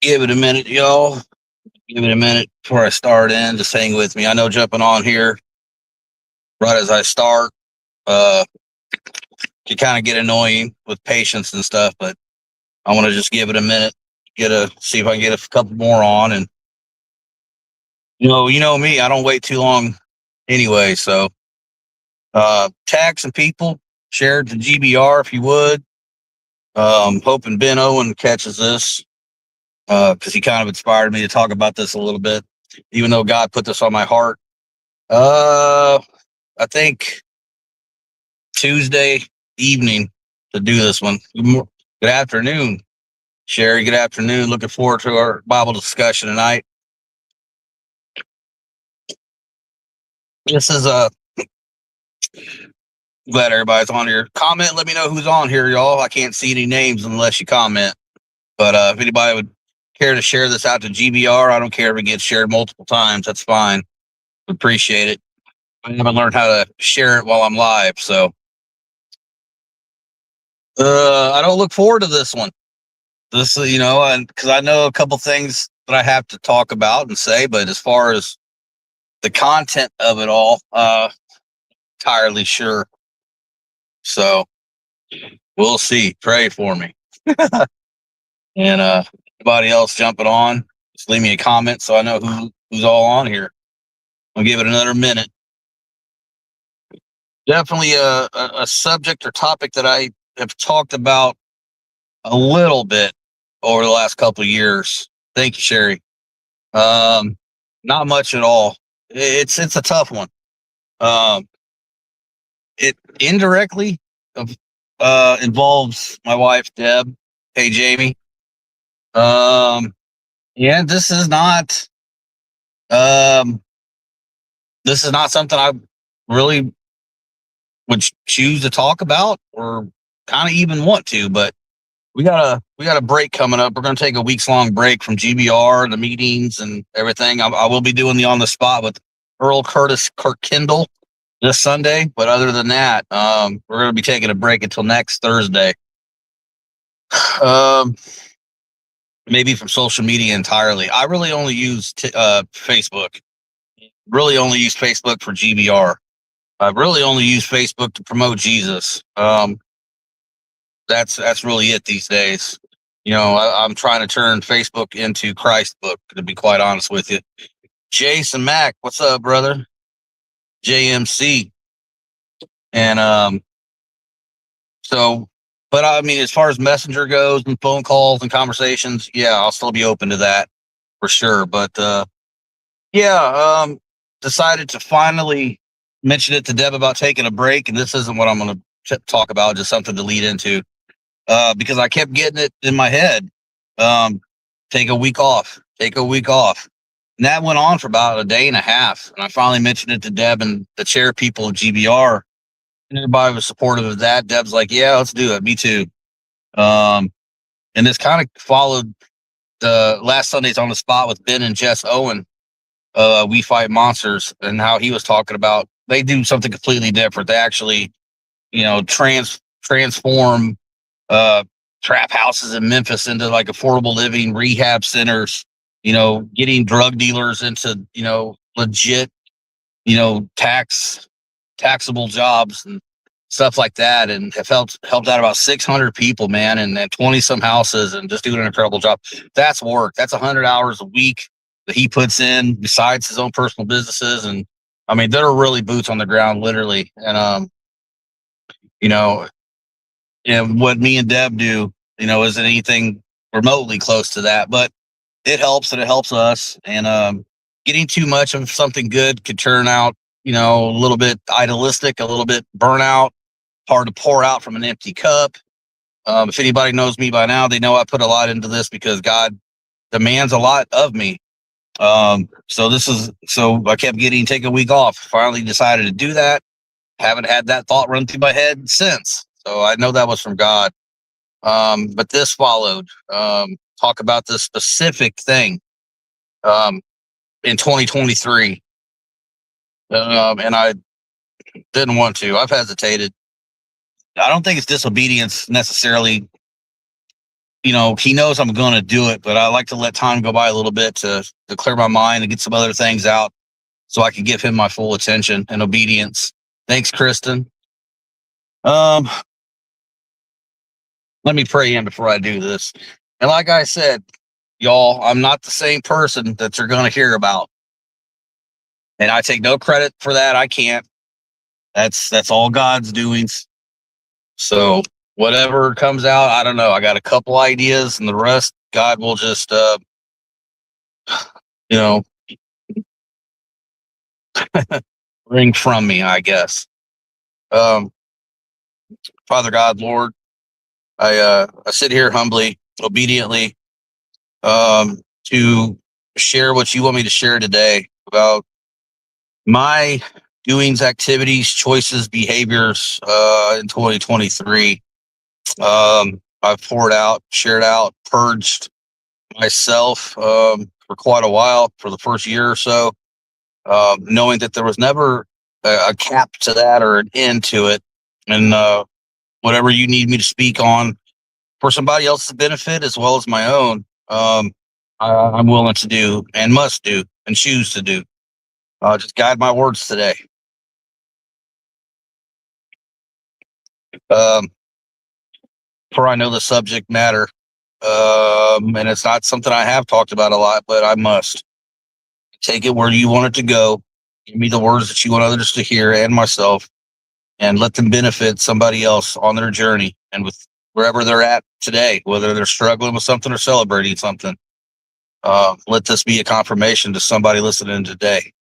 Give it a minute, y'all. Give it a minute before I start in. Just hang with me. I know jumping on here right as I start can kind of get annoying with patience and stuff, but I want to just give it a minute, see if I can get a couple more on. And you know me, I don't wait too long anyway. So tag some people, share it to GBR if you would. Hoping Ben Owen catches this because he kind of inspired me to talk about this a little bit, even though God put this on my heart. I think Tuesday evening to do this one. Good afternoon, Sherry. Good afternoon. Looking forward to our Bible discussion tonight. This is glad everybody's on here. Comment, let me know who's on here, y'all. I can't see any names unless you comment. But if anybody would care to share this out to GBR, I don't care if it gets shared multiple times. That's fine. Appreciate it. I haven't learned how to share it while I'm live, so I don't look forward to this one. This, and because I know a couple things that I have to talk about and say, but as far as the content of it all, entirely sure. So we'll see. Pray for me. And anybody else jumping on, just leave me a comment so I know who's all on here. I'll give it another minute. Definitely a subject or topic that I have talked about a little bit over the last couple of years. Thank you, Sherry. Not much at all. It's a tough one. It indirectly involves my wife, Deb. Hey, Jamie. Yeah, this is not something I really would choose to talk about or kind of even want to, but we got a break coming up. We're going to take a week's long break from GBR, the meetings and everything. I will be doing the on the spot with Earl Curtis Kirkendall this Sunday, but other than that, we're going to be taking a break until next Thursday. Maybe from social media entirely. I really only use Facebook. Really only use Facebook for GBR. I really only use Facebook to promote Jesus. That's really it these days. I'm trying to turn Facebook into Christ book, to be quite honest with you. Jason Mack, what's up, brother? JMC. And but I mean, as far as Messenger goes and phone calls and conversations, yeah, I'll still be open to that for sure. But decided to finally mention it to Deb about taking a break, and this isn't what I'm going to talk about, just something to lead into, because I kept getting it in my head. Take a week off. And that went on for about a day and a half. And I finally mentioned it to Deb and the chair people of GBR. And everybody was supportive of that. Deb's like, yeah, let's do it. Me too. And this kind of followed the last Sunday's on the spot with Ben and Jess Owen. We Fight Monsters, and how he was talking about they do something completely different. They actually, transform uh, trap houses in Memphis into like affordable living rehab centers. Getting drug dealers into legit taxable jobs and stuff like that, and have helped out about 600 people, man, and 20 some houses, and just doing an incredible job. That's work. That's 100 hours a week that he puts in besides his own personal businesses. And I mean, they're really boots on the ground, literally. And you know, and what me and Deb do, isn't anything remotely close to that, but it helps, and it helps us. And getting too much of something good could turn out, a little bit idealistic, a little bit burnout, hard to pour out from an empty cup. If anybody knows me by now, they know I put a lot into this because God demands a lot of me. So I kept take a week off. Finally decided to do that. Haven't had that thought run through my head since. So I know that was from God. But this followed. Talk about this specific thing in 2023. And I didn't want to. I've hesitated. I don't think it's disobedience necessarily. He knows I'm going to do it, but I like to let time go by a little bit to clear my mind and get some other things out so I can give him my full attention and obedience. Thanks, Kristen. Let me pray in before I do this. And like I said, y'all, I'm not the same person that you're going to hear about. And I take no credit for that. I can't. That's all God's doings. So whatever comes out, I don't know. I got a couple ideas, and the rest God will just bring from me, I guess. Father God, Lord, I sit here humbly, obediently, to share what you want me to share today about my doings, activities, choices, behaviors in 2023. I've poured out, shared out, purged myself for quite a while, for the first year or so, knowing that there was never a cap to that or an end to it. And whatever you need me to speak on for somebody else's benefit as well as my own, I'm willing to do and must do and choose to do. Just guide my words today. For I know the subject matter, and it's not something I have talked about a lot, but I must take it where you want it to go. Give me the words that you want others to hear and myself, and let them benefit somebody else on their journey and with wherever they're at today, whether they're struggling with something or celebrating something. Let this be a confirmation to somebody listening today.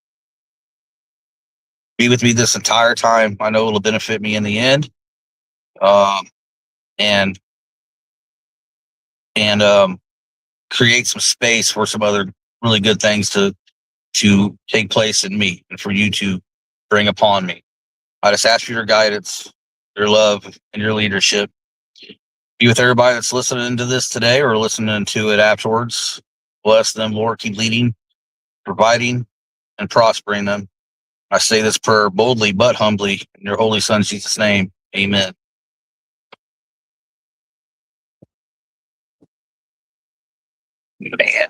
Be with me this entire time. I know it'll benefit me in the end. And create some space for some other really good things to take place in me and for you to bring upon me. I just ask for your guidance, your love, and your leadership. Be with everybody that's listening to this today or listening to it afterwards. Bless them, Lord. Keep leading, providing, and prospering them. I say this prayer boldly but humbly in your holy Son, Jesus' name. Amen. Man.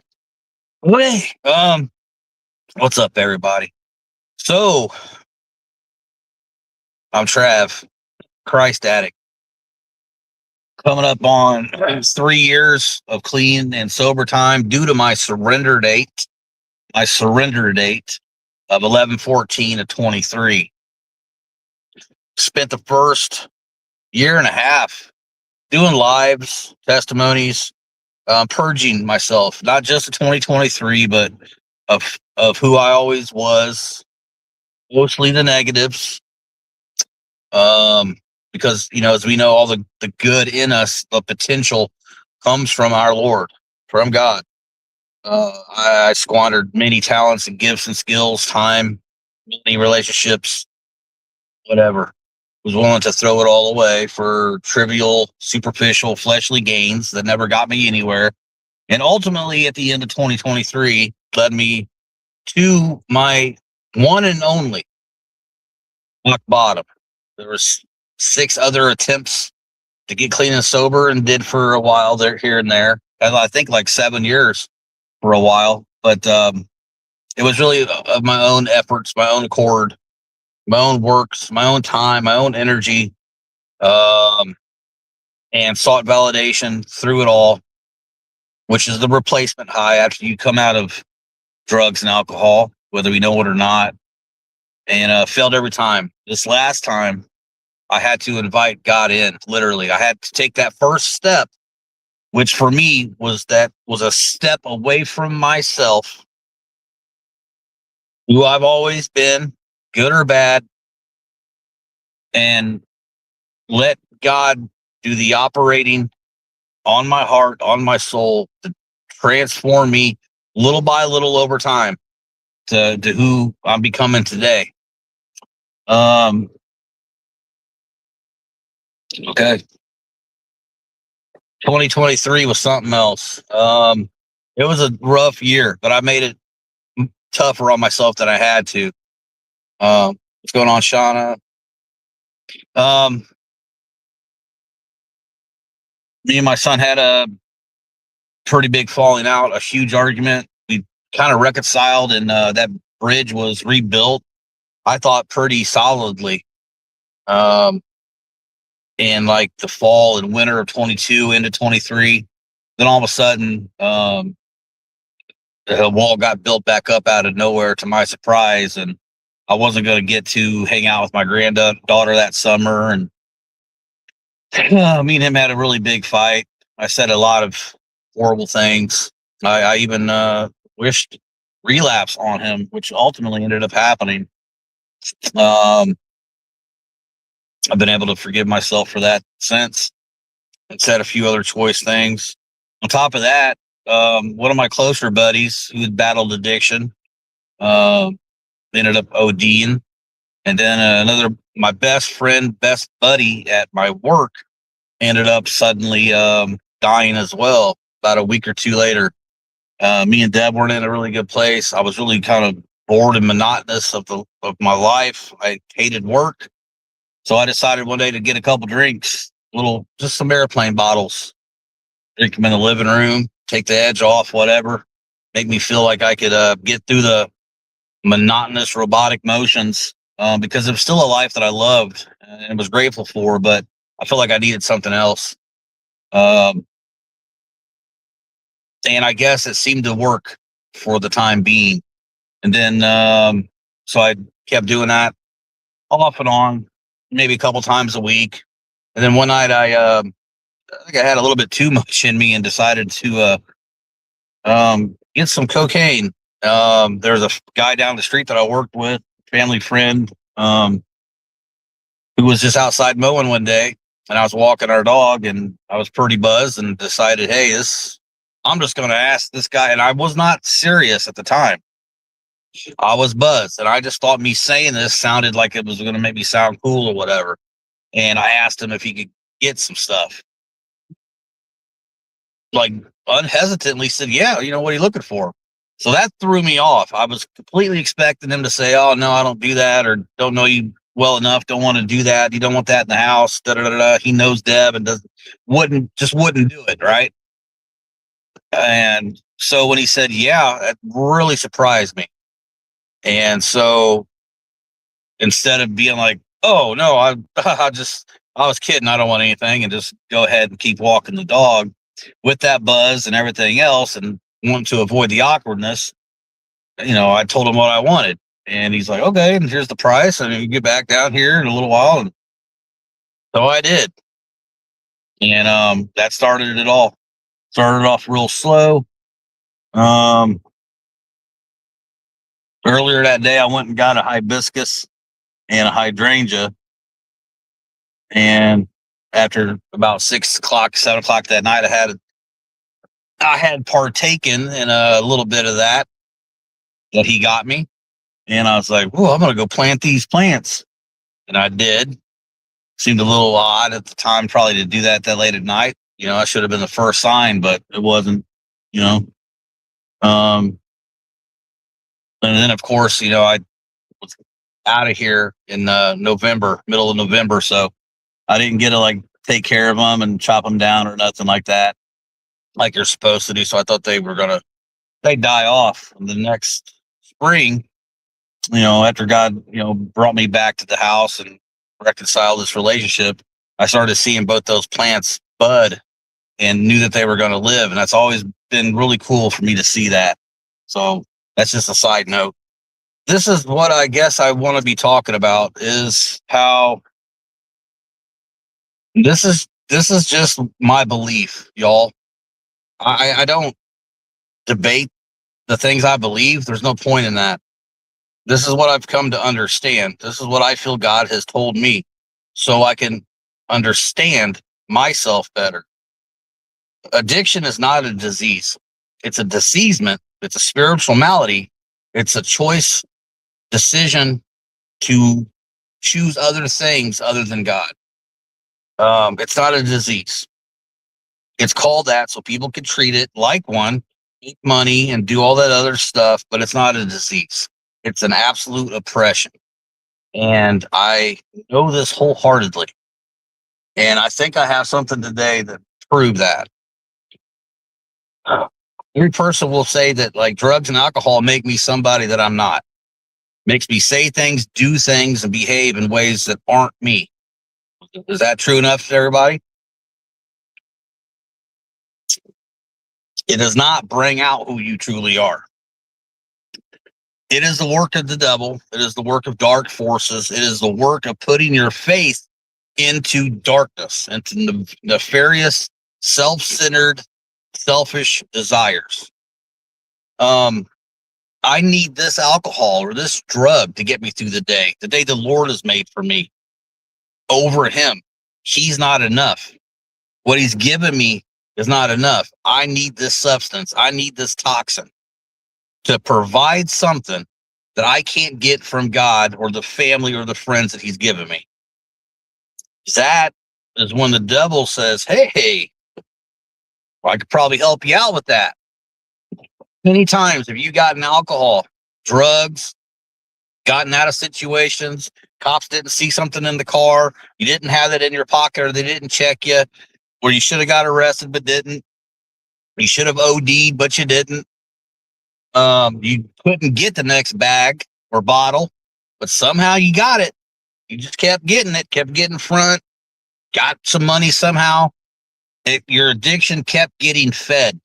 What's up, everybody? So, I'm Trav, Christ addict. Coming up on 3 years of clean and sober time due to my surrender date. My surrender date of 11/14 of 23. Spent the first year and a half doing lives, testimonies, purging myself, not just of 2023, but of who I always was, mostly the negatives. Because as we know, all the good in us, the potential comes from our Lord, from God. I squandered many talents and gifts and skills, time, many relationships, whatever. Was willing to throw it all away for trivial, superficial, fleshly gains that never got me anywhere. And ultimately, at the end of 2023, led me to my one and only rock bottom. There was 6 other attempts to get clean and sober, and did for a while there, here and there. And I think like 7 years for a while, but it was really of my own efforts, my own accord, my own works, my own time, my own energy, um, and sought validation through it all, which is the replacement high after you come out of drugs and alcohol, whether we know it or not. And failed every time. This last time, I had to invite God in. Literally, I had to take that first step, which for me was a step away from myself, who I've always been, good or bad, and let God do the operating on my heart, on my soul, to transform me little by little over time to who I'm becoming today. Okay. 2023 was something else. It was a rough year, but I made it tougher on myself than I had to. What's going on, Shauna? Um, Me and my son had a pretty big falling out, a huge argument. We kind of reconciled, and that bridge was rebuilt, I thought, pretty solidly. Um, in like the fall and winter of 22 into 23. Then all of a sudden, the wall got built back up out of nowhere, to my surprise, and I wasn't going to get to hang out with my granddaughter that summer. And me and him had a really big fight. I said a lot of horrible things. I even wished relapse on him, which ultimately ended up happening. Um, I've been able to forgive myself for that since, and said a few other choice things. On top of that, one of my closer buddies who had battled addiction uh, ended up ODing. And then my best friend, best buddy at my work, ended up suddenly dying as well about a week or two later. Me and Deb weren't in a really good place. I was really kind of bored and monotonous of my life. I hated work. So I decided one day to get a couple drinks, just some airplane bottles, drink them in the living room, take the edge off, whatever, make me feel like I could get through the monotonous robotic motions, because it was still a life that I loved and was grateful for, but I felt like I needed something else. Um, and I guess it seemed to work for the time being. And then, so I kept doing that off and on, maybe a couple times a week. And then one night I think I had a little bit too much in me and decided to get some cocaine. There's a guy down the street that I worked with, family friend, who was just outside mowing one day, and I was walking our dog, and I was pretty buzzed, and decided, hey, I'm just going to ask this guy. And I was not serious at the time. I was buzzed, and I just thought me saying this sounded like it was going to make me sound cool or whatever. And I asked him if he could get some stuff. Like, unhesitantly said, yeah, what are you looking for? So that threw me off. I was completely expecting him to say, oh, no, I don't do that, or don't know you well enough, don't want to do that. You don't want that in the house. Da, da, da, da. He knows Deb and wouldn't do it, right? And so when he said, yeah, that really surprised me. And so instead of being like, oh, no, I was kidding, I don't want anything, and just go ahead and keep walking the dog with that buzz and everything else, and wanting to avoid the awkwardness, I told him what I wanted. And he's like, okay, and here's the price, and you get back down here in a little while. And so I did. And that started it all. Started off real slow. Earlier that day, I went and got a hibiscus and a hydrangea. And after about 6 o'clock, 7 o'clock that night, I had partaken in a little bit of that he got me. And I was like, oh, I'm going to go plant these plants. And I did. Seemed a little odd at the time, probably, to do that late at night. I should have been the first sign, but it wasn't, Um, And then, of course, I was out of here in November, middle of November. So I didn't get to like take care of them and chop them down or nothing like that, like you're supposed to do. So I thought they die off. And the next spring, after God, brought me back to the house and reconciled this relationship, I started seeing both those plants bud and knew that they were going to live. And that's always been really cool for me to see that. So that's just a side note. This is what I guess I want to be talking about, is how this is just my belief, y'all. I don't debate the things I believe. There's no point in that. This is what I've come to understand. This is what I feel God has told me so I can understand myself better. Addiction is not a disease. It's a diseasement. It's a spiritual malady. It's a choice decision to choose other things other than God. It's not a disease. It's called that so people can treat it like one, make money, and do all that other stuff, but it's not a disease. It's an absolute oppression. And I know this wholeheartedly. And I think I have something today that prove that. Every person will say that like drugs and alcohol make me somebody that I'm not. Makes me say things, do things, and behave in ways that aren't me. Is that true enough to everybody? It does not bring out who you truly are. It is the work of the devil. It is the work of dark forces. It is the work of putting your faith into darkness, into nefarious, self-centered, selfish desires. I need this alcohol or this drug to get me through the day the Lord has made for me, over him. He's not enough. What he's given me is not enough. I need this substance. I need this toxin to provide something that I can't get from God or the family or the friends that he's given me. That is when the devil says, hey, I could probably help you out with that. Many times have you gotten alcohol, drugs, gotten out of situations, cops didn't see something in the car, you didn't have it in your pocket, or they didn't check you, or you should have got arrested but didn't. You should have OD'd, but you didn't. You couldn't get the next bag or bottle, but somehow you got it. You just kept getting it, kept getting front, got some money somehow. Your addiction kept getting fed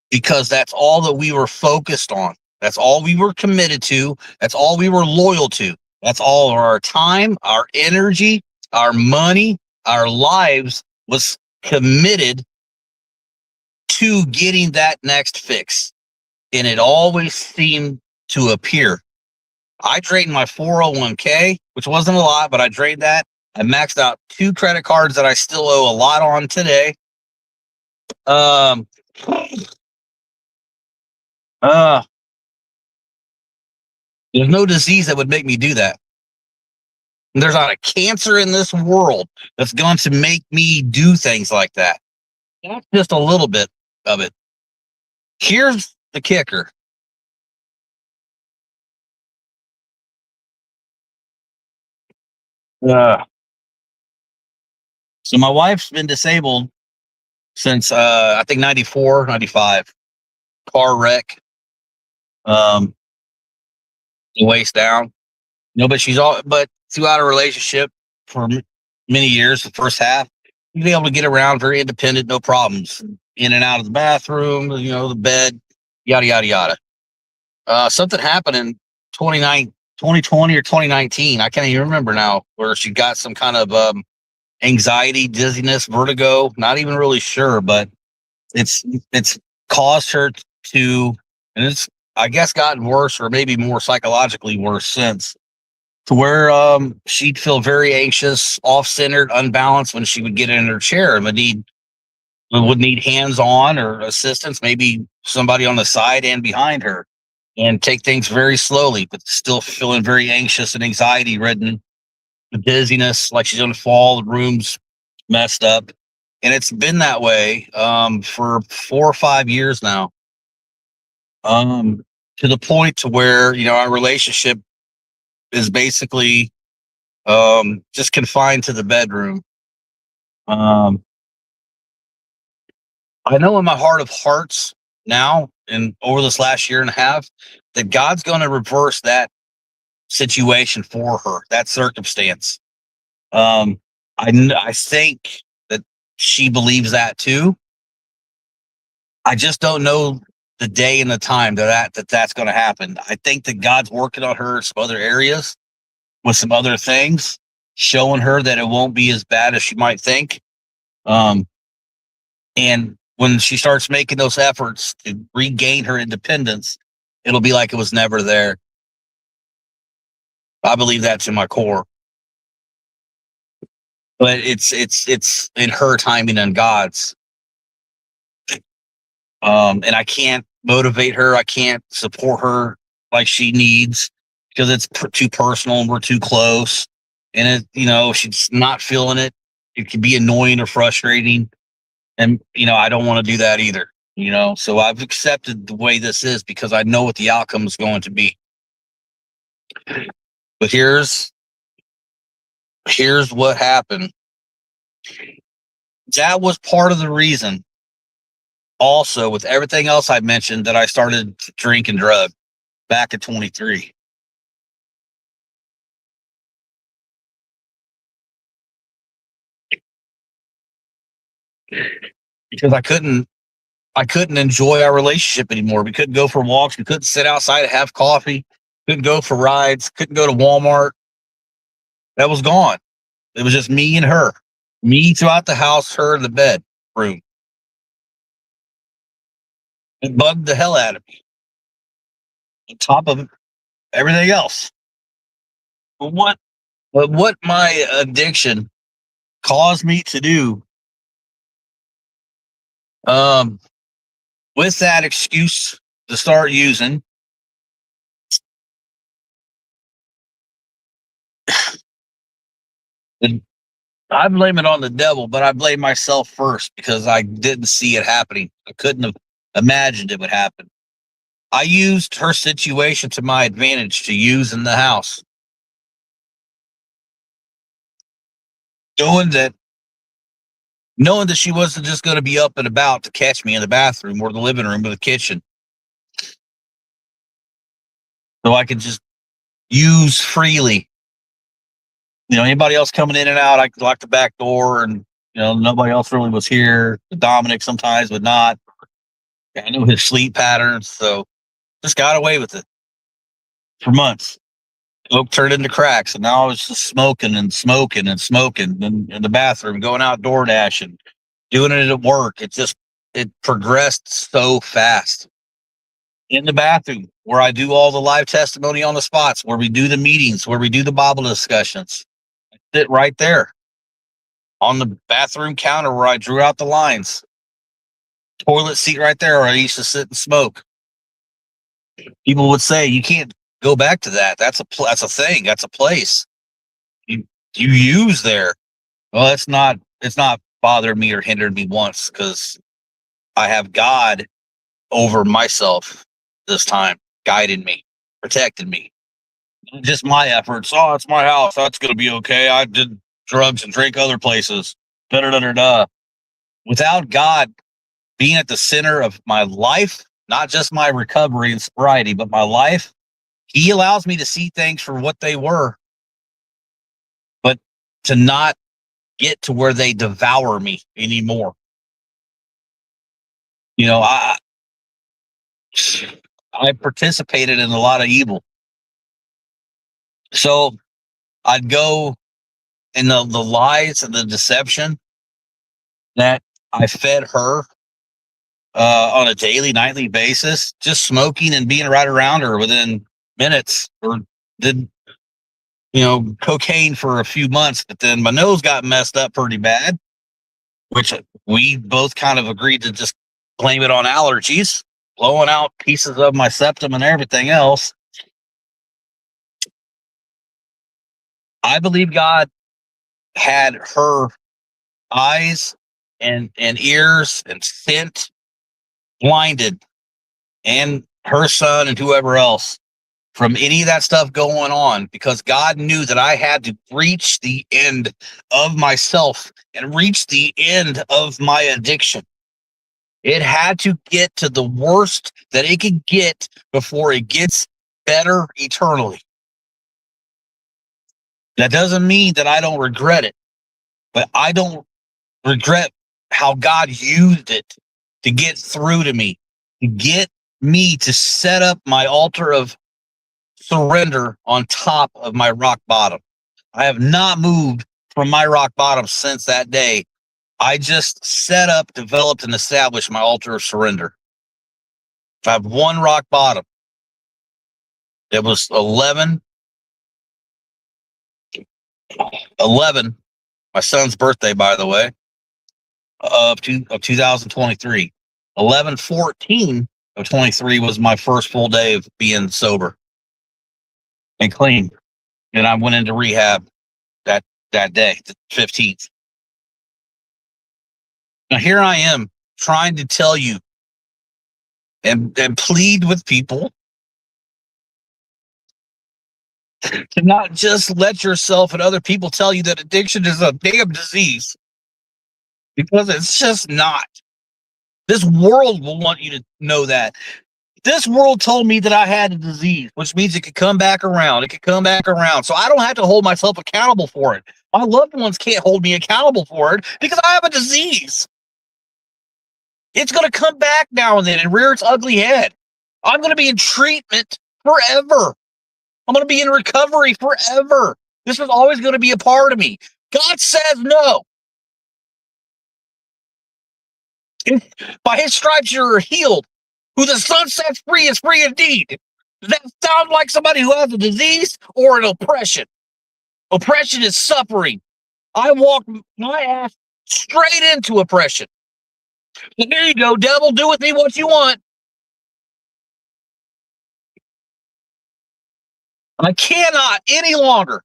because that's all that we were focused on. That's all we were committed to. That's all we were loyal to. That's all of our time, our energy, our money, our lives was committed to getting that next fix. And it always seemed to appear. I drained my 401k, which wasn't a lot, but I drained that. I maxed out 2 credit cards that I still owe a lot on today. There's no disease that would make me do that. There's not a cancer in this world that's going to make me do things like that. That's just a little bit of it. Here's the kicker. So my wife's been disabled since I think 94, 95. Car wreck. Waist down. But but throughout a relationship for many years, the first half, you'd be able to get around very independent, no problems. In and out of the bathroom, the bed, yada, yada, yada. Something happened in 2020 or 2019. I can't even remember now, where she got some kind of anxiety, dizziness, vertigo. Not even really sure, but it's caused her to, and it's, I guess, gotten worse, or maybe more psychologically worse since, to where she'd feel very anxious, off-centered, unbalanced when she would get in her chair and would need hands-on or assistance, maybe somebody on the side and behind her, and take things very slowly, but still feeling very anxious and anxiety-ridden, the dizziness, like she's going to fall, the room's messed up. And it's been that way for 4 or 5 years now. to the point to where, our relationship is basically just confined to the bedroom. Um, I know in my heart of hearts now, and over this last year and a half, that God's going to reverse that situation for her, that circumstance. Um, I think that she believes that too. I just don't know the day and the time that's going to happen. I think that God's working on her in some other areas with some other things, showing her that it won't be as bad as she might think. Um, and when she starts making those efforts to regain her independence, it'll be like it was never there. I believe that to my core. But it's in her timing and God's. And I can't motivate her. I can't support her like she needs because it's too personal and we're too close. And she's not feeling it. It can be annoying or frustrating. And, I don't want to do that either, So I've accepted the way this is because I know what the outcome is going to be. But here's what happened. That was part of the reason also with everything else I mentioned that I started to drink and drug back at 23. Because I couldn't enjoy our relationship anymore. We couldn't go for walks. We couldn't sit outside and have coffee. Couldn't go for rides. Couldn't go to Walmart. That was gone. It was just me and her. Me throughout the house, her in the bedroom. It bugged the hell out of me. On top of everything else. But what my addiction caused me to do, um, with that excuse to start using, and I blame it on the devil, but I blame myself first because I didn't see it happening. I couldn't have imagined it would happen. I used her situation to my advantage to use in the house, knowing that knowing that she wasn't just going to be up and about to catch me in the bathroom or the living room or the kitchen, so I could just use freely. Anybody else coming in and out, I could lock the back door, and nobody else really was here. Dominic sometimes would not. I knew his sleep patterns, so just got away with it for months. Smoke turned into cracks, and now I was just smoking and smoking and smoking in the bathroom, going out door dashing, doing it at work. It progressed so fast. In the bathroom, where I do all the live testimony on the spots, where we do the meetings, where we do the Bible discussions, I sit right there on the bathroom counter where I drew out the lines. Toilet seat right there where I used to sit and smoke. People would say, "You can't go back to that. That's a thing. That's a place you use there." Well, it's not bothered me or hindered me once because I have God over myself this time, guiding me, protecting me. Not just my efforts. Oh, it's my house. That's gonna be okay. I did drugs and drink other places. Da da da da da. Without God being at the center of my life, not just my recovery and sobriety, but my life, He allows me to see things for what they were, but to not get to where they devour me anymore. You know, I participated in a lot of evil. So I'd go in the lies and the deception that I fed her on a daily, nightly basis, just smoking and being right around her within minutes, or did cocaine for a few months, but then my nose got messed up pretty bad, which we both kind of agreed to just blame it on allergies, blowing out pieces of my septum and everything else. I believe God had her eyes and ears and scent blinded and her son and whoever else from any of that stuff going on, because God knew that I had to reach the end of myself and reach the end of my addiction. It had to get to the worst that it could get before it gets better eternally. That doesn't mean that I don't regret it, but I don't regret how God used it to get through to me, to get me to set up my altar of surrender on top of my rock bottom. I have not moved from my rock bottom since that day. I just set up, developed, and established my altar of surrender. If I have one rock bottom, it was 11, my son's birthday, by the way, of 2023. 11/14 of 23 was my first full day of being sober and clean. And I went into rehab that day, the 15th. Now here I am trying to tell you and plead with people to not just let yourself and other people tell you that addiction is a damn disease, because it's just not. This world will want you to know that. This world told me that I had a disease, which means it could come back around. It could come back around. So I don't have to hold myself accountable for it. My loved ones can't hold me accountable for it because I have a disease. It's going to come back now and then and rear its ugly head. I'm going to be in treatment forever. I'm going to be in recovery forever. This is always going to be a part of me. God says no. By his stripes you're healed. Who the Son sets free is free indeed. Does that sound like somebody who has a disease or an oppression? Oppression is suffering. I walked my ass straight into oppression. So there you go, devil, do with me what you want. I cannot any longer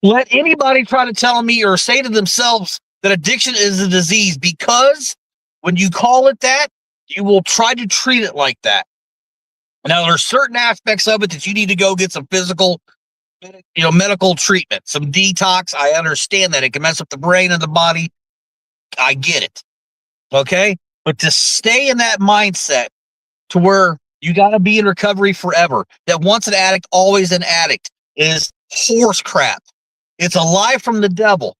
let anybody try to tell me or say to themselves that addiction is a disease, because when you call it that, you will try to treat it like that. Now, there are certain aspects of it that you need to go get some physical, medical treatment, some detox. I understand that it can mess up the brain and the body. I get it. Okay. But to stay in that mindset to where you got to be in recovery forever, that once an addict, always an addict, is horse crap. It's a lie from the devil.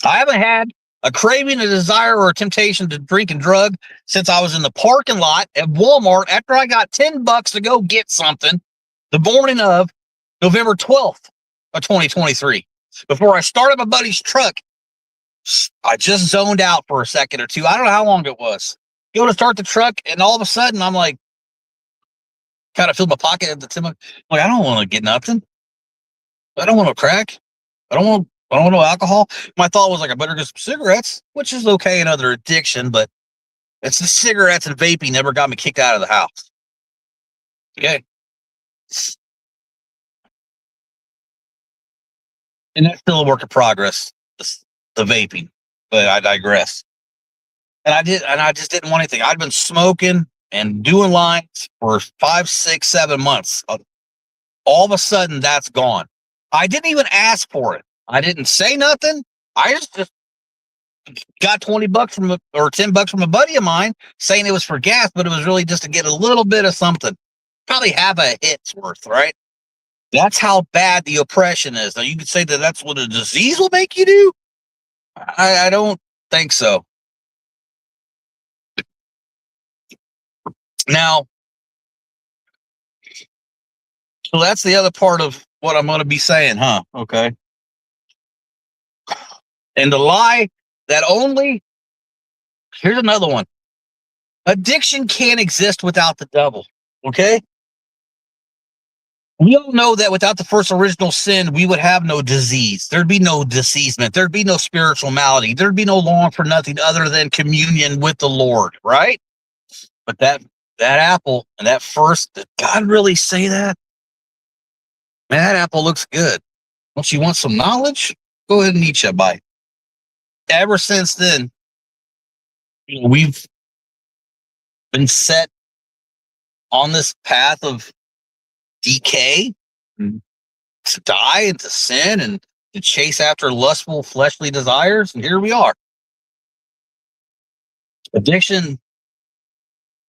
I haven't had a craving, a desire, or a temptation to drink and drug since I was in the parking lot at Walmart after I got $10 to go get something the morning of November 12th of 2023. Before I started my buddy's truck, I just zoned out for a second or two. I don't know how long it was. Go to start the truck, and all of a sudden, I'm like, kind of feel my pocket at the tip. Like, I don't want to get nothing. I don't want no crack. I don't want no alcohol. My thought was like, I better get some cigarettes, which is okay, another addiction, but it's the cigarettes and vaping never got me kicked out of the house. Okay. And that's still a work in progress, the vaping, but I digress. And I just didn't want anything. I'd been smoking and doing lines for 5, 6, 7 months. All of a sudden, that's gone. I didn't even ask for it. I didn't say nothing. I just got $20 from or $10 from a buddy of mine saying it was for gas, but it was really just to get a little bit of something, probably have a hit's worth, right? That's how bad the oppression is. Now you could say that that's what a disease will make you do. I don't think so. Now, so that's the other part of what I'm going to be saying, huh? Okay. And the lie that only, here's another one. Addiction can't exist without the devil. Okay. We all know that without the first original sin, we would have no disease. There'd be no diseasement. There'd be no spiritual malady. There'd be no long for nothing other than communion with the Lord, right? But that apple and that first, did God really say that? Man, that apple looks good. Don't you want some knowledge? Go ahead and eat your bite. Ever since then, We've been set on this path of decay, to die and to sin and to chase after lustful fleshly desires, and here we are. Addiction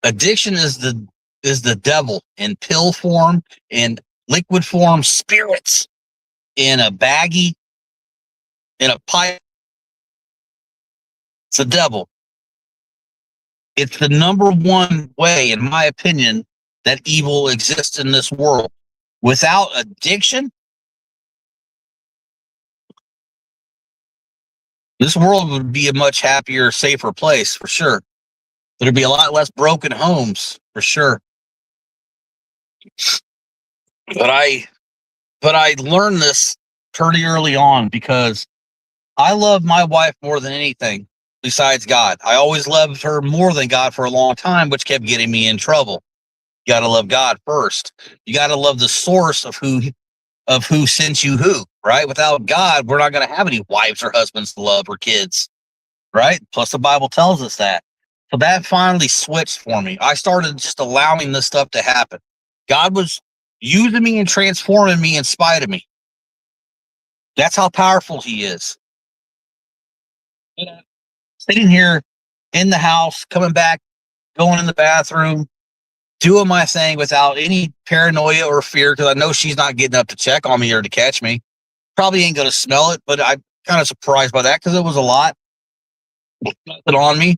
is the devil in pill form, in liquid form, spirits in a baggie, in a pipe. It's the devil. It's the number one way, in my opinion, that evil exists in this world. Without addiction, this world would be a much happier, safer place for sure. There'd be a lot less broken homes for sure. But I learned this pretty early on because I love my wife more than anything besides God. I always loved her more than God for a long time, which kept getting me in trouble. You got to love God first. You got to love the source of who sent you who, right? Without God, we're not going to have any wives or husbands to love or kids, right? Plus the Bible tells us that. So that finally switched for me. I started just allowing this stuff to happen. God was using me and transforming me in spite of me. That's how powerful he is. Sitting here in the house, coming back, going in the bathroom, doing my thing without any paranoia or fear, because I know she's not getting up to check on me or to catch me. Probably ain't going to smell it, but I'm kind of surprised by that because it was a lot. Nothing on me.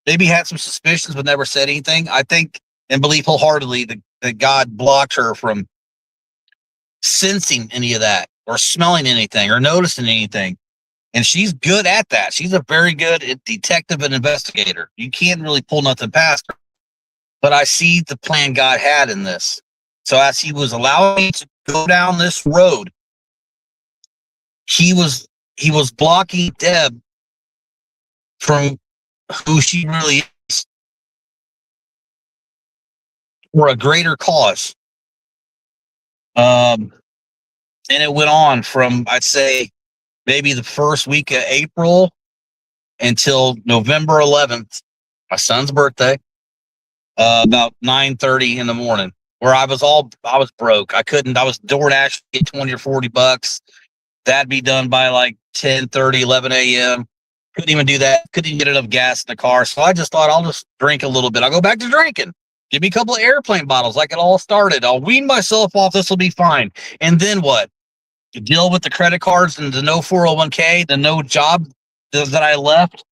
Maybe had some suspicions, but never said anything. I think and believe wholeheartedly that God blocked her from sensing any of that or smelling anything or noticing anything. And she's good at that. She's a very good detective and investigator. You can't really pull nothing past her. But I see the plan God had in this. So as he was allowing me to go down this road, he was blocking Deb from who she really is for a greater cause. And it went on from, I'd say, maybe the first week of April until November 11th, my son's birthday, about 9:30 in the morning, where I was broke. I was DoorDash, get 20 or $40. That'd be done by like 10:30, 11 a.m. Couldn't even do that. Couldn't even get enough gas in the car. So I just thought I'll just drink a little bit. I'll go back to drinking. Give me a couple of airplane bottles like it all started. I'll wean myself off. This will be fine. And then what? To deal with the credit cards and the no 401k, the no job that I left.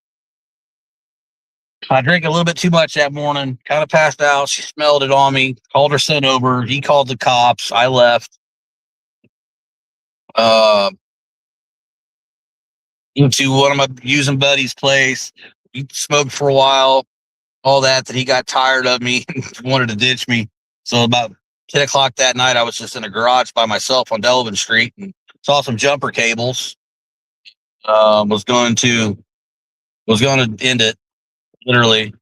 I drank a little bit too much that morning, kind of passed out. She smelled it on me, called her son over. He called the cops. I left. Into one of my using buddy's place. He smoked for a while, all that he got tired of me, wanted to ditch me. So about 10 o'clock that night, I was just in a garage by myself on Delavan Street and saw some jumper cables. Was going to end it literally.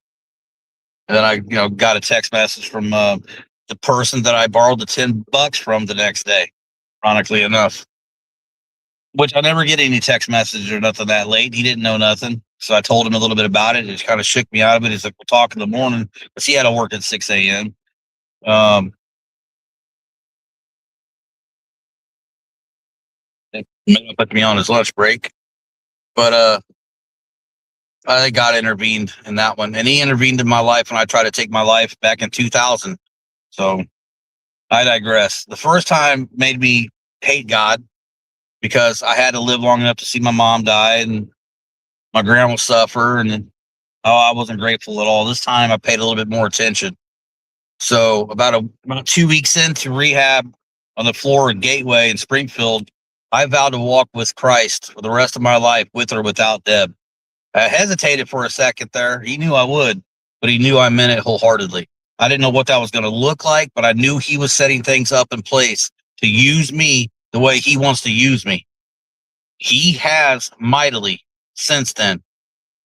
And then I, got a text message from the person that I borrowed the $10 from the next day, ironically enough. Which I never get any text message or nothing that late. He didn't know nothing. So I told him a little bit about it. It kind of shook me out of it. He's like, we'll talk in the morning. Because he had to work at 6 a.m. Put me on his lunch break. But I think God intervened in that one. And he intervened in my life when I tried to take my life back in 2000. So I digress. The first time made me hate God because I had to live long enough to see my mom die and my grandma suffer. And I wasn't grateful at all. This time I paid a little bit more attention. So about 2 weeks into rehab on the floor at Gateway in Springfield, I vowed to walk with Christ for the rest of my life, with or without Deb. I hesitated for a second there. He knew I would, but he knew I meant it wholeheartedly. I didn't know what that was going to look like, but I knew he was setting things up in place to use me the way he wants to use me. He has mightily since then.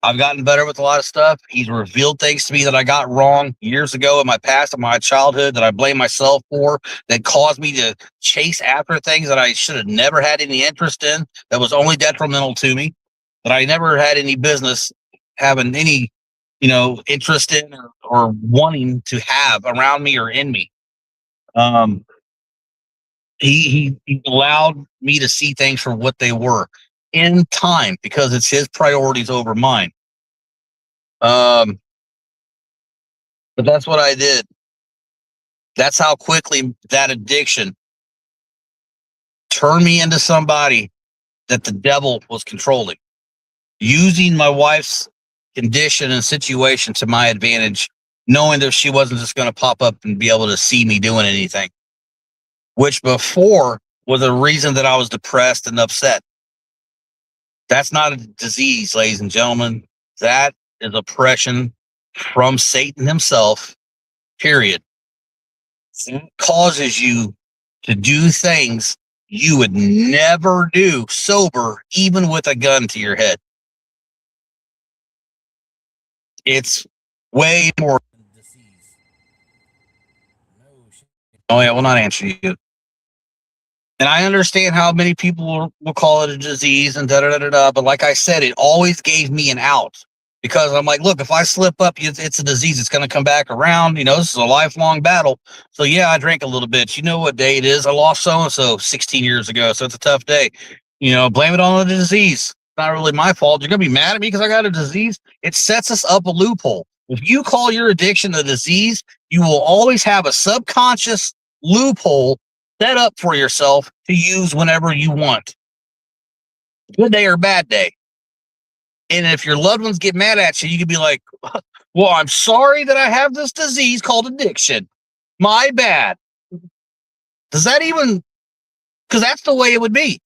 I've gotten better with a lot of stuff. He's revealed things to me that I got wrong years ago in my past, in my childhood, that I blame myself for, that caused me to chase after things that I should have never had any interest in, that was only detrimental to me, that I never had any business having any interest in or wanting to have around me or in me. Um, he allowed me to see things for what they were in time because it's his priorities over mine. Um, but that's what I did. That's how quickly that addiction turned me into somebody that the devil was controlling, using my wife's condition and situation to my advantage, knowing that she wasn't just going to pop up and be able to see me doing anything, which before was a reason that I was depressed and upset. That's not a disease, ladies and gentlemen. That is oppression from Satan himself, period. It causes you to do things you would never do sober, even with a gun to your head. It's way more. Oh, yeah, will not answer you. And I understand how many people will call it a disease and da da da da. But like I said, it always gave me an out because I'm like, look, if I slip up, it's a disease. It's going to come back around. This is a lifelong battle. So yeah, I drank a little bit. You know what day it is? I lost so and so 16 years ago, so it's a tough day. Blame it on the disease. Not really my fault. You're going to be mad at me because I got a disease. It sets us up a loophole. If you call your addiction a disease, you will always have a subconscious loophole set up for yourself to use whenever you want. Good day or bad day. And if your loved ones get mad at you, you can be like, well, I'm sorry that I have this disease called addiction. My bad. Does that even, because that's the way it would be.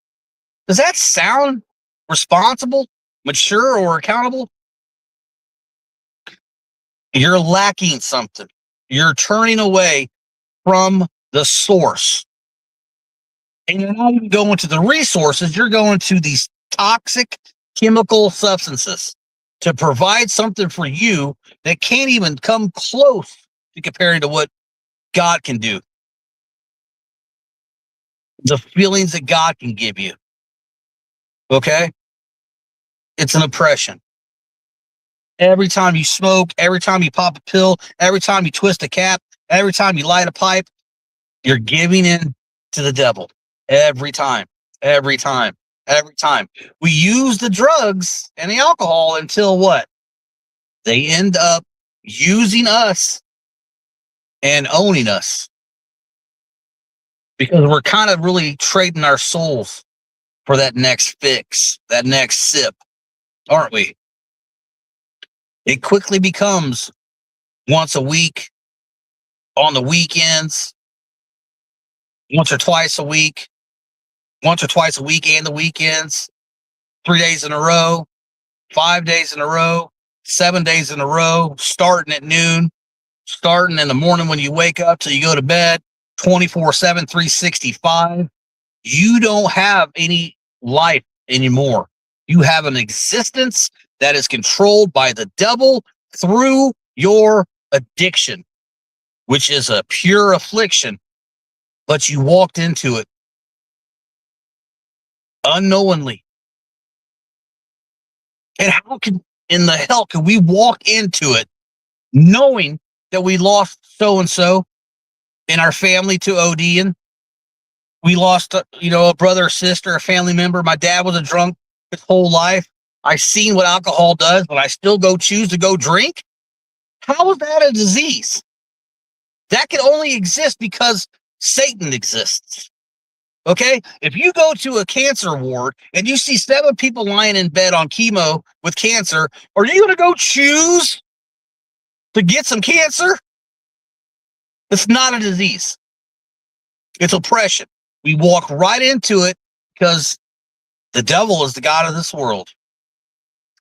Does that sound responsible, mature, or accountable? You're lacking something. You're turning away from the source. And you're not even going to the resources, you're going to these toxic chemical substances to provide something for you that can't even come close to comparing to what God can do. The feelings that God can give you. Okay? It's an oppression. Every time you smoke, every time you pop a pill, every time you twist a cap, every time you light a pipe, you're giving in to the devil. Every time. Every time. Every time. We use the drugs and the alcohol until what? They end up using us and owning us because we're kind of really trading our souls for that next fix, that next sip, aren't we? It quickly becomes once a week, on the weekends, once or twice a week and the weekends, 3 days in a row, 5 days in a row, 7 days in a row, starting at noon, starting in the morning when you wake up till you go to bed, 24/7, 365. You don't have any life anymore. You have an existence that is controlled by the devil through your addiction, which is a pure affliction, but you walked into it unknowingly. And how in the hell can we walk into it knowing that we lost so and so in our family to ODing? We lost, a brother or sister, a family member. My dad was a drunk his whole life. I seen what alcohol does, but I still choose to go drink. How is that a disease? That can only exist because Satan exists. Okay? If you go to a cancer ward and you see 7 people lying in bed on chemo with cancer, are you going to go choose to get some cancer? It's not a disease. It's oppression. We walk right into it because the devil is the god of this world.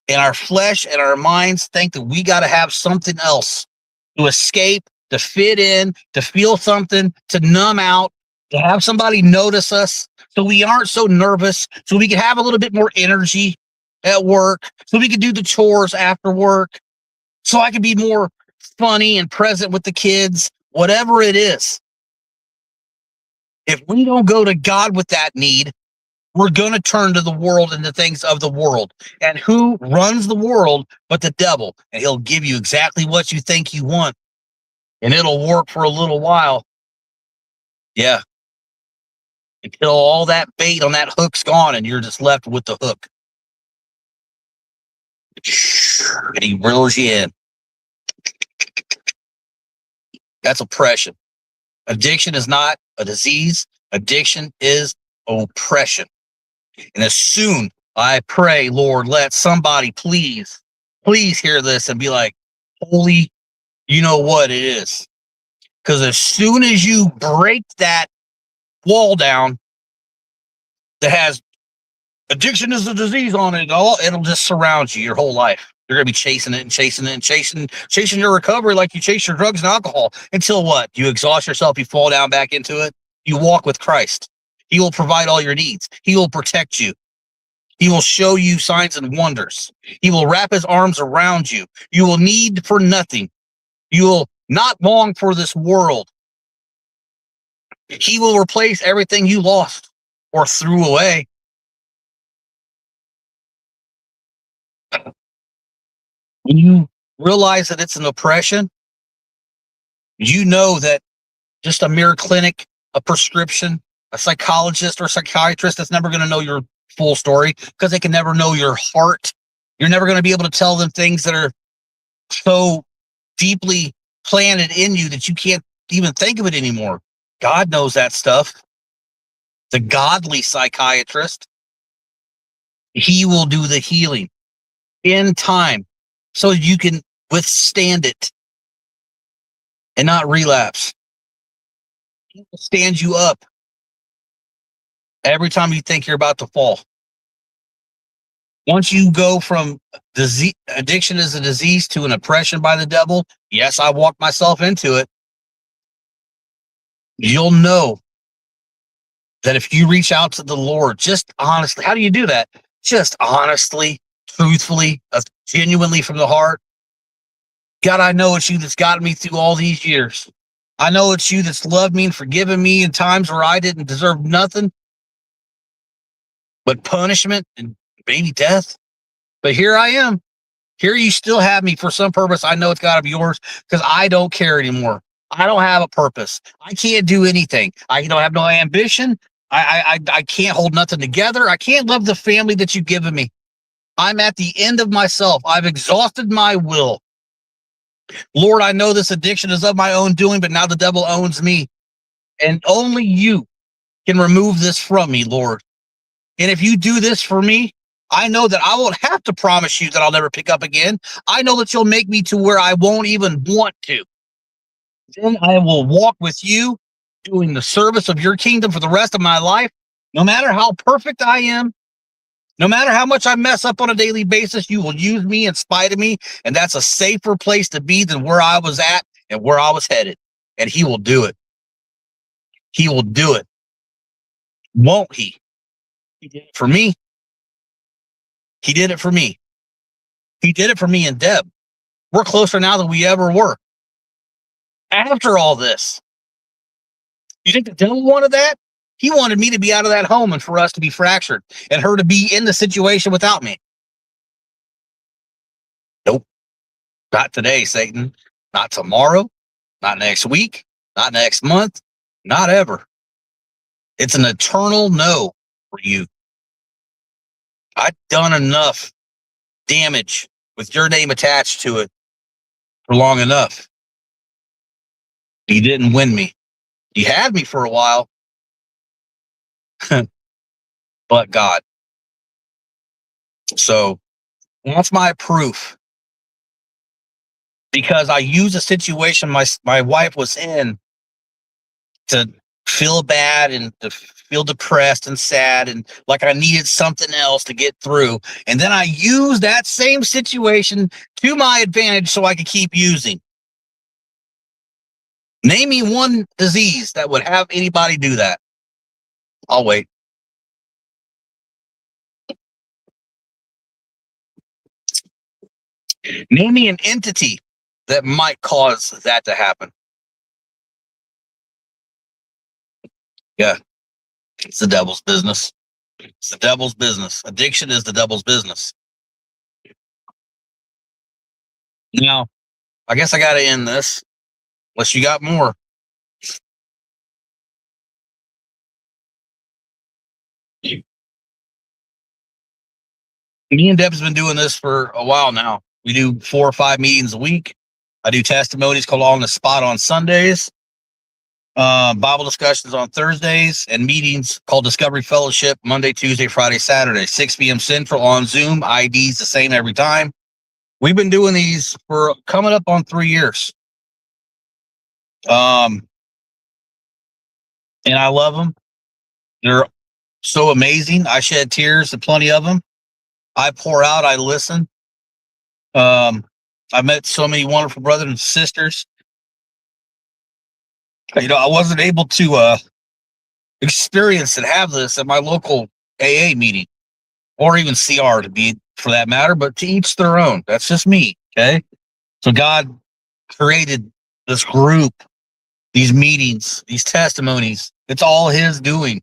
And our flesh and our minds think that we got to have something else to escape, to fit in, to feel something, to numb out, to have somebody notice us so we aren't so nervous, so we can have a little bit more energy at work, so we can do the chores after work, so I can be more funny and present with the kids, whatever it is. If we don't go to God with that need, We're going to turn to the world and the things of the world. And who runs the world but the devil? And he'll give you exactly what you think you want. And it'll work for a little while. Yeah. Until all that bait on that hook's gone and you're just left with the hook. And he reels you in. That's oppression. Addiction is not a disease. Addiction is oppression. And as soon I pray, Lord, let somebody please hear this and be like, holy, you know what it is. Because as soon as you break that wall down that has addiction is a disease on it, it'll just surround you your whole life. You're going to be chasing it and chasing it and chasing your recovery like you chase your drugs and alcohol until what? You exhaust yourself, you fall down back into it. You walk with Christ. He will provide all your needs. He will protect you. He will show you signs and wonders. He will wrap his arms around you. You will need for nothing. You will not long for this world. He will replace everything you lost or threw away. When you realize that it's an oppression, you know that just a mere clinic, a prescription, a psychologist or psychiatrist that's never going to know your full story because they can never know your heart. You're never going to be able to tell them things that are so deeply planted in you that you can't even think of it anymore. God knows that stuff. The godly psychiatrist, he will do the healing in time so you can withstand it and not relapse. He will stand you up every time you think you're about to fall. Once you go from addiction is a disease to an oppression by the devil, yes, I walked myself into it. You'll know that if you reach out to the Lord, just honestly, how do you do that? Just honestly, truthfully, genuinely from the heart. God, I know it's you that's gotten me through all these years. I know it's you that's loved me and forgiven me in times where I didn't deserve nothing but punishment and maybe death. But here I am. Here you still have me for some purpose. I know it's got to be yours because I don't care anymore. I don't have a purpose. I can't do anything. I don't have no ambition. I can't hold nothing together. I can't love the family that you've given me. I'm at the end of myself. I've exhausted my will. Lord, I know this addiction is of my own doing, but now the devil owns me. And only you can remove this from me, Lord. And if you do this for me, I know that I won't have to promise you that I'll never pick up again. I know that you'll make me to where I won't even want to. Then I will walk with you, doing the service of your kingdom for the rest of my life. No matter how perfect I am, no matter how much I mess up on a daily basis, you will use me in spite of me. And that's a safer place to be than where I was at and where I was headed. And he will do it. He will do it. Won't he? He did it for me. He did it for me. He did it for me and Deb. We're closer now than we ever were. After all this, you think the devil wanted that? He wanted me to be out of that home and for us to be fractured and her to be in the situation without me. Nope. Not today, Satan. Not tomorrow. Not next week. Not next month. Not ever. It's an eternal no for you. I've done enough damage with your name attached to it for long enough. You didn't win me. You had me for a while. But God. So that's my proof. Because I used a situation my wife was in to feel bad and to feel depressed and sad and like I needed something else to get through. And then I used that same situation to my advantage so I could keep using. Name me one disease that would have anybody do that. I'll wait. Name me an entity that might cause that to happen. Yeah, it's the devil's business. It's the devil's business. Addiction is the devil's business. Now, I guess I got to end this. Unless you got more. Me and Deb's been doing this for a while now. We do 4 or 5 meetings a week. I do testimonies called On the Spot on Sundays, Bible discussions on Thursdays, and meetings called Discovery Fellowship Monday, Tuesday, Friday, Saturday, 6 p.m. Central on Zoom. ID's the same every time. We've been doing these for coming up on 3 years. And I love them. They're so amazing. I shed tears at plenty of them. I pour out, I listen. I met so many wonderful brothers and sisters. You know, I wasn't able to experience and have this at my local AA meeting or even CR to be for that matter, but to each their own. That's just me. Okay. So God created this group, these meetings, these testimonies. It's all his doing.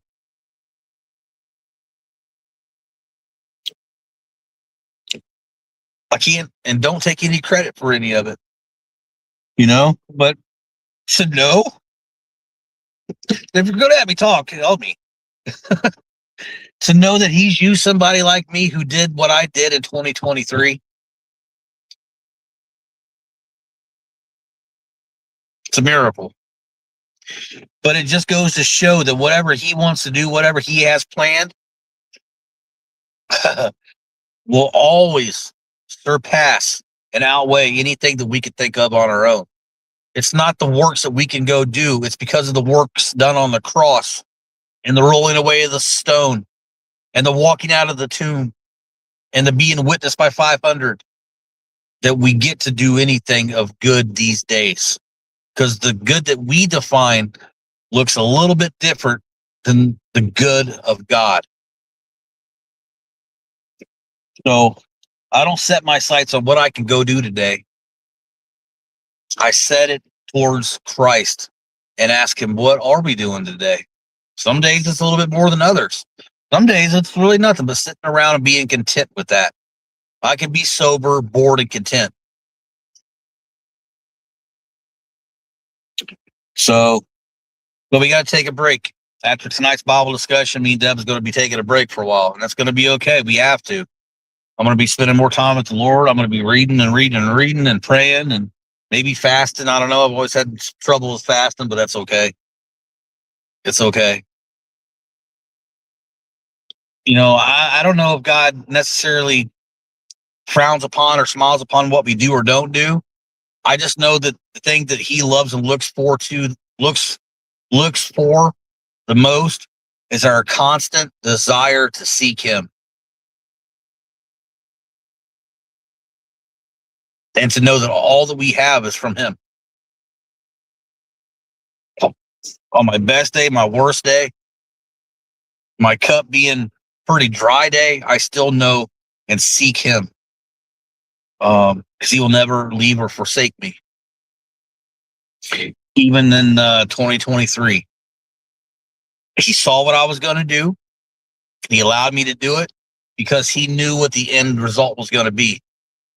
I can't and don't take any credit for any of it, you know, but to know, if you're going to have me talk, tell me. To know that he's used somebody like me who did what I did in 2023. It's a miracle. But it just goes to show that whatever he wants to do, whatever he has planned, will always surpass and outweigh anything that we could think of on our own. It's not the works that we can go do. It's because of the works done on the cross and the rolling away of the stone and the walking out of the tomb and the being witnessed by 500 that we get to do anything of good these days. Because the good that we define looks a little bit different than the good of God. So I don't set my sights on what I can go do today. I set it towards Christ and ask him, what are we doing today? Some days it's a little bit more than others. Some days it's really nothing but sitting around and being content with that. I can be sober, bored, and content. So, but we got to take a break. After tonight's Bible discussion, me and Deb's going to be taking a break for a while, and that's going to be okay. We have to. I'm going to be spending more time with the Lord. I'm going to be reading and praying and maybe fasting. I don't know. I've always had trouble with fasting, but that's okay. It's okay. You know, I don't know if God necessarily frowns upon or smiles upon what we do or don't do. I just know that the thing that he loves and looks for the most is our constant desire to seek him. And to know that all that we have is from him. On my best day, my worst day, my cup being pretty dry day, I still know and seek him. Because he will never leave or forsake me. Even in 2023. He saw what I was going to do. He allowed me to do it because he knew what the end result was going to be.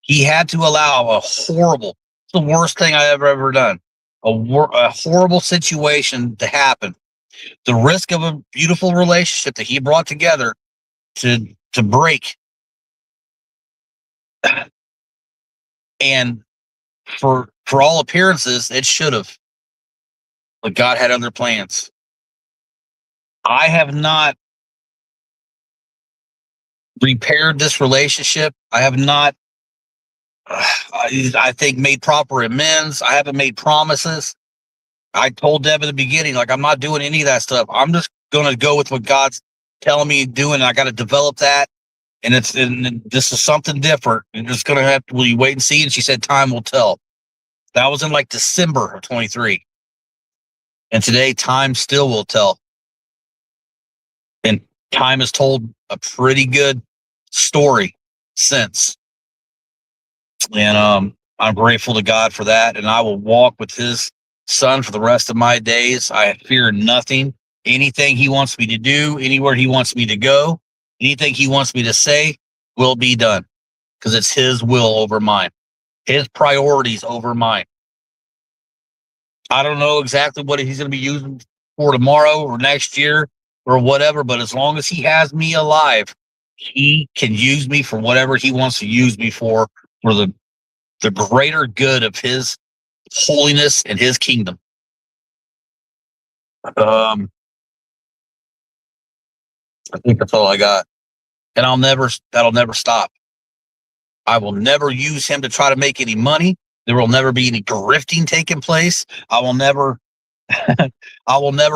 He had to allow the worst thing I ever done, a horrible situation to happen. The risk of a beautiful relationship that he brought together to break. And for all appearances, it should have. But God had other plans. I have not repaired this relationship. I have not, I think, made proper amends. I haven't made promises. I told Deb in the beginning, like, I'm not doing any of that stuff. I'm just going to go with what God's telling me to do, and I got to develop that. And this is something different. And just going to have to, will you wait and see? And she said, time will tell. That was in like December of 23. And today, time still will tell. And time has told a pretty good story since. And I'm grateful to God for that. And I will walk with his son for the rest of my days. I fear nothing. Anything he wants me to do, anywhere he wants me to go, Anything he wants me to say will be done because it's his will over mine, his priorities over mine. I don't know exactly what he's going to be using for tomorrow or next year or whatever, but as long as he has me alive, he can use me for whatever he wants to use me for the greater good of his holiness and his kingdom. I think that's all I got. And that'll never stop. I will never use him to try to make any money. There will never be any grifting taking place. I will never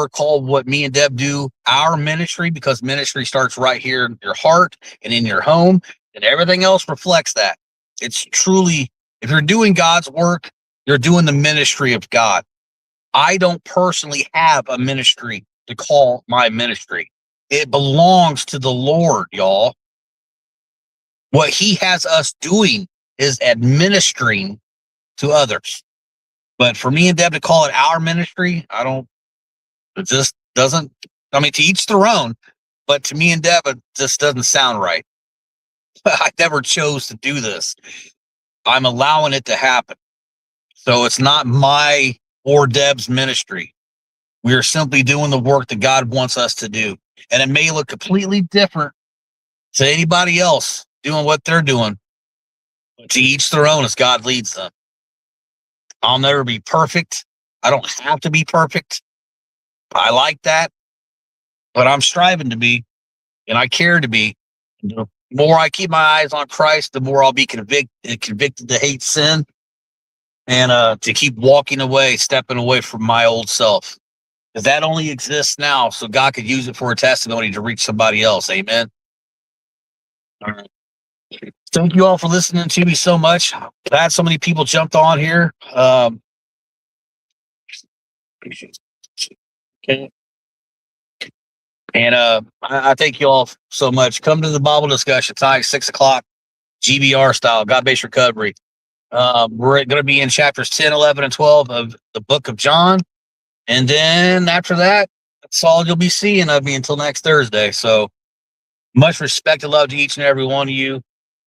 call what me and Deb do our ministry, because ministry starts right here in your heart and in your home, and everything else reflects that. It's truly, if you're doing God's work, you're doing the ministry of God. I don't personally have a ministry to call my ministry. It belongs to the Lord, y'all. What he has us doing is administering to others. But for me and Deb to call it our ministry, it just doesn't, I mean, to each their own, but to me and Deb, it just doesn't sound right. I never chose to do this. I'm allowing it to happen. So it's not my or Deb's ministry. We are simply doing the work that God wants us to do. And it may look completely different to anybody else doing what they're doing. To each their own as God leads them. I'll never be perfect. I don't have to be perfect. I like that. But I'm striving to be, and I care to be. The more I keep my eyes on Christ, the more I'll be convicted to hate sin and to keep walking away, stepping away from my old self. Because that only exists now, so God could use it for a testimony to reach somebody else. Amen. All right. Thank you all for listening to me so much. Glad so many people jumped on here. Okay. And I thank you all so much. Come to the Bible discussion tonight, 6:00, GBR style, God-based recovery. We're going to be in chapters 10, 11, and 12 of the book of John. And then after that, that's all you'll be seeing of me until next Thursday. So much respect and love to each and every one of you.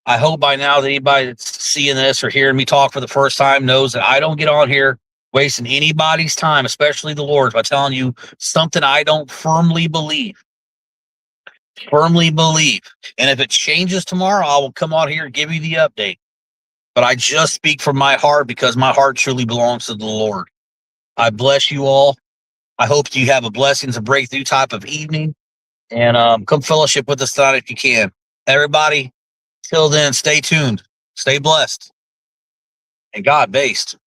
I hope by now that anybody that's seeing this or hearing me talk for the first time knows that I don't get on here wasting anybody's time, especially the Lord's, by telling you something I don't firmly believe. And if it changes tomorrow, I will come on here and give you the update. But I just speak from my heart because my heart truly belongs to the Lord. I bless you all. I hope you have a blessings and breakthrough type of evening. And come fellowship with us tonight if you can. Everybody, till then, stay tuned, stay blessed, and God-based.